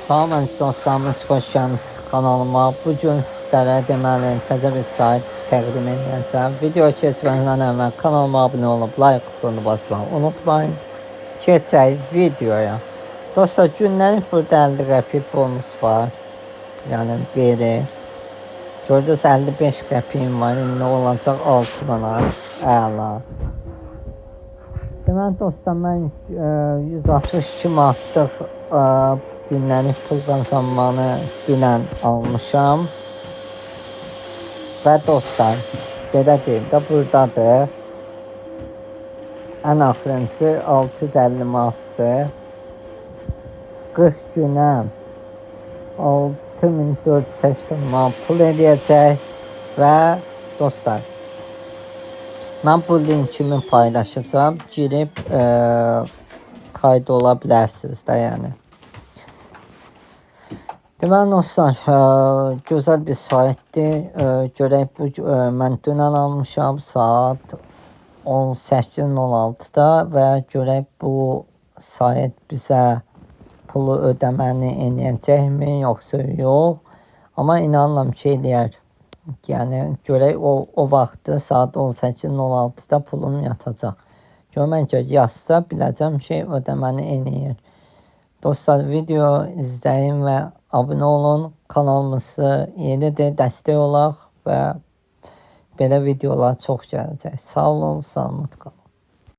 Salam dostlarımız, xoş gəlmisiniz kanalıma. Bugün sizlərə deməli təzə bir sayt təqdim edəcəm. Video keçmədən əvvəl kanalıma abunə olub like butonuna basmayı unutmayın. Keçək videoya. Dostlar, günləlik burada 50 qəpik bonus var. Yəni verir. Gördünüz 55 qəpiyim var. İndi olacaq 6 manat. Əla. Deməli dostlar, mən 162 manatlıq günləlik pul qazanmanı dünən almışam. Və dostlar, belə deyim də buradadır. Ən axırıncı 650 manatdır. 40 günə 6480 manat pul edəcək. Və dostlar, mən bu linkimi paylaşacağım. Girib kayd ola bilərsiniz də yəni. Deməli dostlar, gözəl bir saytdır. Görək bu mən dünən almışam saat 18:06-da və görək bu sayt bizə pulu ödəməni eləyəcəkmi yoxsa yox. Amma inanıram ki eləyər. Yəni görək o vaxtı saat 18:06-da pulum yatacaq. Görməcə yazsa biləcəm ki ödəməni eləyir. Dostlar, video izləyin və abunə olun. Kanalımızı yenidir, dəstək olaq və belə videolar çox gələcək. Sağ olun, salamat qalın.